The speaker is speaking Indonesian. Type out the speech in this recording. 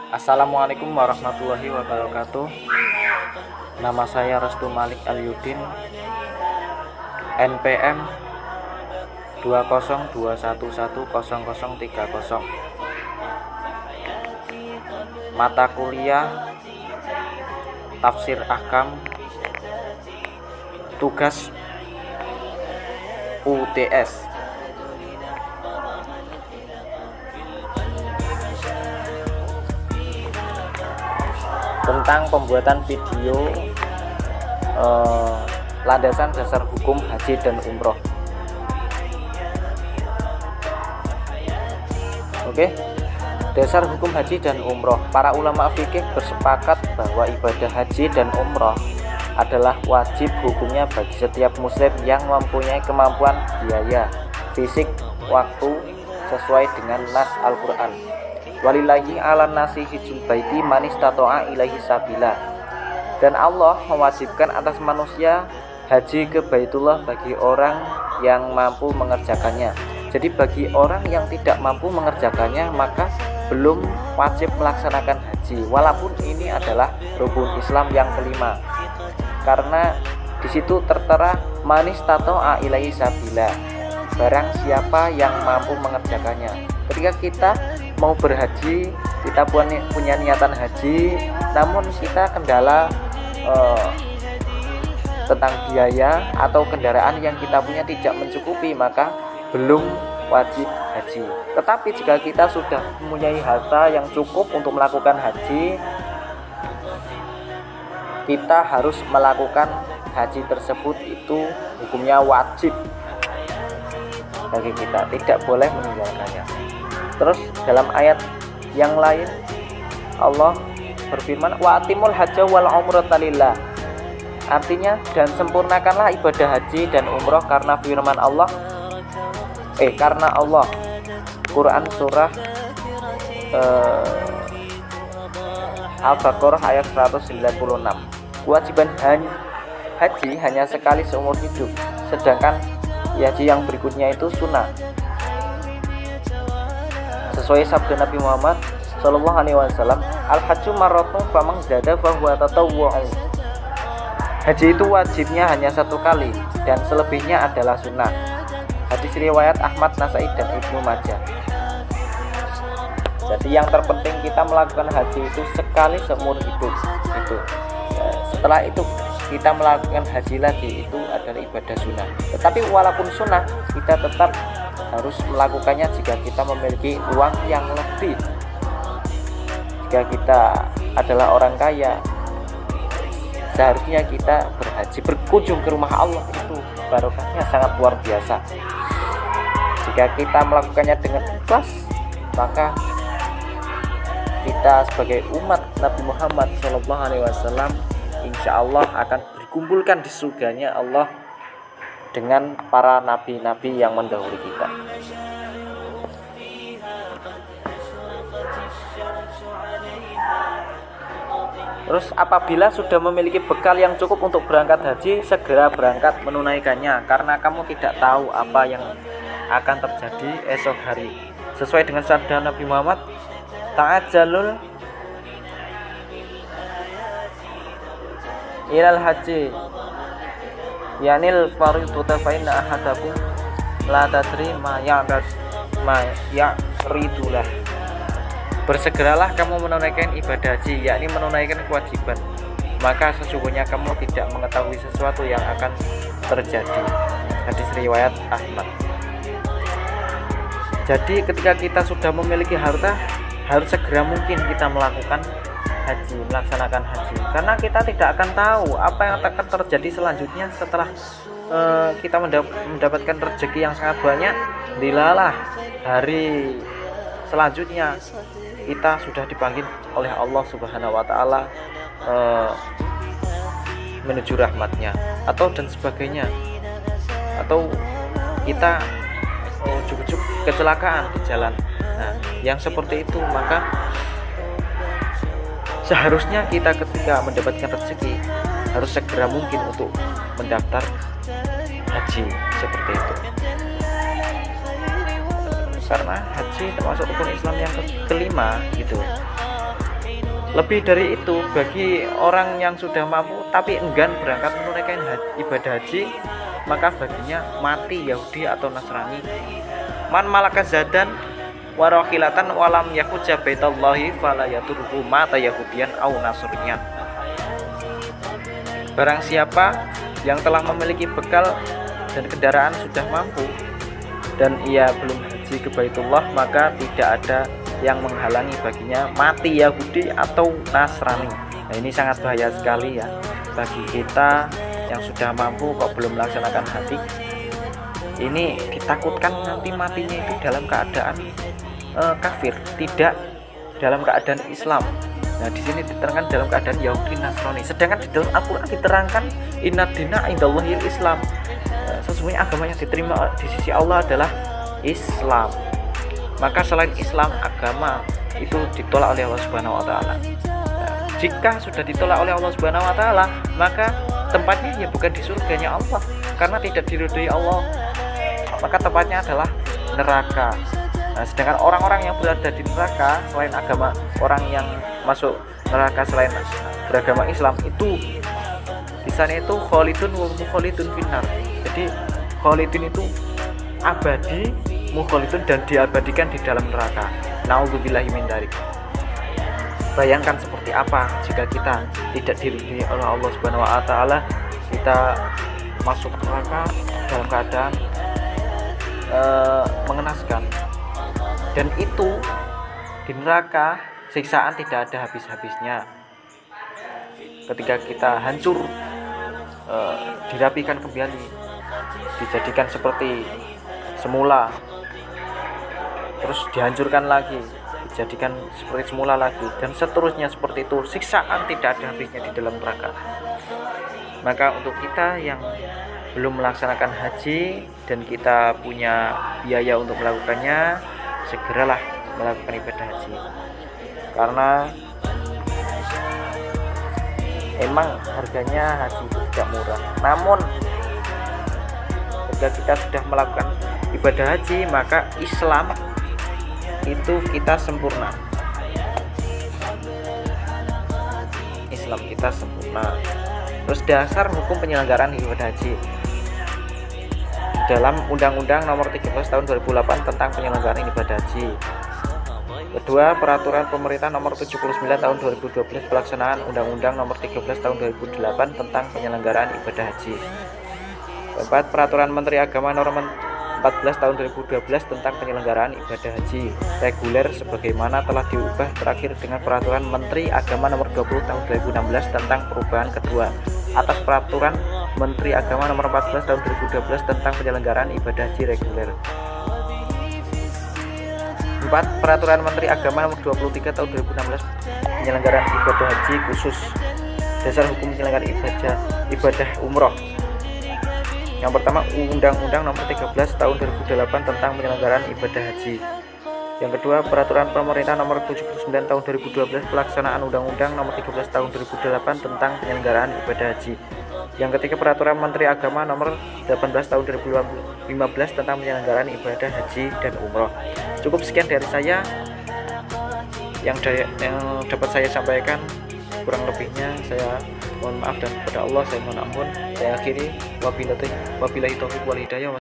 Assalamualaikum warahmatullahi wabarakatuh. Nama saya Restu Malik Alyudin, NPM 202110030. Mata kuliah Tafsir Ahkam, tugas UTS. Tentang pembuatan video landasan dasar hukum haji dan umroh. Oke, dasar hukum haji dan umroh. Para ulama fikih bersepakat bahwa ibadah haji dan umroh adalah wajib hukumnya bagi setiap muslim yang mempunyai kemampuan biaya, fisik, waktu sesuai dengan nas Al-Quran. Walillahi ala nasi hijjul baiti man istata'a ilaihi sabila. Dan Allah mewajibkan atas manusia haji ke Baitullah bagi orang yang mampu mengerjakannya. Jadi bagi orang yang tidak mampu mengerjakannya maka belum wajib melaksanakan haji, walaupun ini adalah rukun Islam yang kelima. Karena di situ tertera man istata'a ilaihi sabila, barang siapa yang mampu mengerjakannya. Ketika kita mau berhaji, kita punya niatan haji, namun kita kendala tentang biaya atau kendaraan yang kita punya tidak mencukupi, maka belum wajib haji. Tetapi jika kita sudah mempunyai harta yang cukup untuk melakukan haji, kita harus melakukan haji tersebut, itu hukumnya wajib bagi kita, tidak boleh meninggalkannya. Terus dalam ayat yang lain Allah berfirman wa atimul hajja wal umrata lillah. Artinya, dan sempurnakanlah ibadah haji dan umroh karena firman Allah karena Allah. Quran surah Al-Baqarah ayat 196. Kewajiban haji hanya sekali seumur hidup, sedangkan haji yang berikutnya itu sunnah. Sesuai sabda Nabi Muhammad Sallallahu Alaihi Wasallam, al-hajju marratun faman zada fahuwa tatawwu'un. Haji itu wajibnya hanya satu kali dan selebihnya adalah sunnah. Hadis riwayat Ahmad, Nasai dan Ibnu Majah. Jadi yang terpenting kita melakukan haji itu sekali seumur hidup. Setelah itu kita melakukan haji lagi, itu adalah ibadah sunnah. Tetapi walaupun sunnah, kita tetap harus melakukannya jika kita memiliki uang yang lebih. Jika kita adalah orang kaya, seharusnya kita berhaji, berkunjung ke rumah Allah, itu barokahnya sangat luar biasa. Jika kita melakukannya dengan ikhlas, maka kita sebagai umat Nabi Muhammad SAW insya Allah akan dikumpulkan di surganya Allah dengan para nabi-nabi yang mendahului kita. Terus apabila sudah memiliki bekal yang cukup untuk berangkat haji, segera berangkat menunaikannya, karena kamu tidak tahu apa yang akan terjadi esok hari. Sesuai dengan sabda Nabi Muhammad, ta'ajjalul ilal haji yanil faridata fa inna ahadakum la tadri ma ya'ridulah. Bersegeralah kamu menunaikan ibadah haji, yakni menunaikan kewajiban, maka sesungguhnya kamu tidak mengetahui sesuatu yang akan terjadi. Hadis riwayat Ahmad. Jadi ketika kita sudah memiliki harta, harus segera mungkin kita melakukan haji, melaksanakan haji, karena kita tidak akan tahu apa yang akan terjadi selanjutnya setelah kita mendapatkan rezeki yang sangat banyak. Dilalah hari selanjutnya kita sudah dipanggil oleh Allah Subhanahu wa Ta'ala menuju rahmatnya, atau dan sebagainya, atau kita ujuk-ujuk kecelakaan di jalan. Nah, yang seperti itu, maka seharusnya kita ketika mendapatkan rezeki harus segera mungkin untuk mendaftar haji seperti itu. karena haji termasuk rukun Islam yang kelima gitu. Lebih dari itu, bagi orang yang sudah mampu tapi enggan berangkat menunaikan ibadah haji, maka baginya mati Yahudi atau Nasrani. Man malaka zadan warohilatan walam yakuja baitallahi fala yaturhu mata yahudian au nasriyan. Barang siapa yang telah memiliki bekal dan kendaraan sudah mampu dan ia belum haji ke Baitullah, maka tidak ada yang menghalangi baginya mati Yahudi atau Nasrani. Nah, ini sangat bahaya sekali ya bagi kita yang sudah mampu kok belum melaksanakan haji. Ini ditakutkan nanti matinya itu dalam keadaan kafir, tidak dalam keadaan Islam. Nah, di sini diterangkan dalam keadaan Yahudi Nasrani. Sedangkan di dalam Al-Qur'an diterangkan inna dina indallahil Islam. Sesungguhnya agama yang diterima di sisi Allah adalah Islam. Maka selain Islam, agama itu ditolak oleh Allah Subhanahu wa taala. Nah, jika sudah ditolak oleh Allah Subhanahu wa taala, maka tempatnya ya bukan di surganya Allah, karena tidak diridhoi Allah. Maka tempatnya adalah neraka. Nah, sedangkan orang-orang yang berada di neraka selain agama, orang yang masuk neraka selain beragama Islam itu di sana itu khalidun wa mukhalidun finnar. Jadi khalidun itu abadi, mukhalidun dan diabadikan di dalam neraka. Nauzubillahi min dzalik. Bayangkan seperti apa jika kita tidak diridhoi oleh Allah Subhanahu wa taala, kita masuk neraka dalam keadaan mengenaskan. Dan itu di neraka siksaan tidak ada habis-habisnya. Ketika kita hancur, dirapikan kembali, dijadikan seperti semula, terus dihancurkan lagi, dijadikan seperti semula lagi, dan seterusnya seperti itu. Siksaan tidak ada habisnya di dalam neraka. Maka untuk kita yang belum melaksanakan haji dan kita punya biaya untuk melakukannya, segeralah melakukan ibadah haji, karena emang harganya haji itu tidak murah. Namun jika kita sudah melakukan ibadah haji, maka Islam itu kita sempurna. Islam kita sempurna. Terus dasar hukum penyelenggaraan ibadah haji dalam Undang-Undang Nomor 13 Tahun 2008 tentang penyelenggaraan ibadah haji. Kedua, Peraturan Pemerintah Nomor 79 Tahun 2012 pelaksanaan Undang-Undang Nomor 13 Tahun 2008 tentang penyelenggaraan ibadah haji. Keempat, Peraturan Menteri Agama Nomor 14 Tahun 2012 tentang penyelenggaraan ibadah haji reguler sebagaimana telah diubah terakhir dengan Peraturan Menteri Agama Nomor 20 Tahun 2016 tentang perubahan kedua atas Peraturan Menteri Agama Nomor 14 Tahun 2012 tentang penyelenggaraan ibadah haji reguler. 4. Peraturan Menteri Agama Nomor 23 Tahun 2016 penyelenggaraan ibadah haji khusus. Dasar hukum penyelenggaraan ibadah umroh. Yang pertama, Undang-Undang Nomor 13 Tahun 2008 tentang penyelenggaraan ibadah haji. Yang kedua, Peraturan Pemerintah Nomor 79 Tahun 2012 pelaksanaan Undang-Undang Nomor 13 Tahun 2008 tentang penyelenggaraan ibadah haji. Yang ketiga, Peraturan Menteri Agama Nomor 18 Tahun 2015 tentang penyelenggaraan ibadah haji dan umroh. Cukup sekian dari saya yang dapat saya sampaikan. Kurang lebihnya saya mohon maaf, dan kepada Allah saya mohon ampun. Saya akhiri, wabillahi taufiq wal hidayah.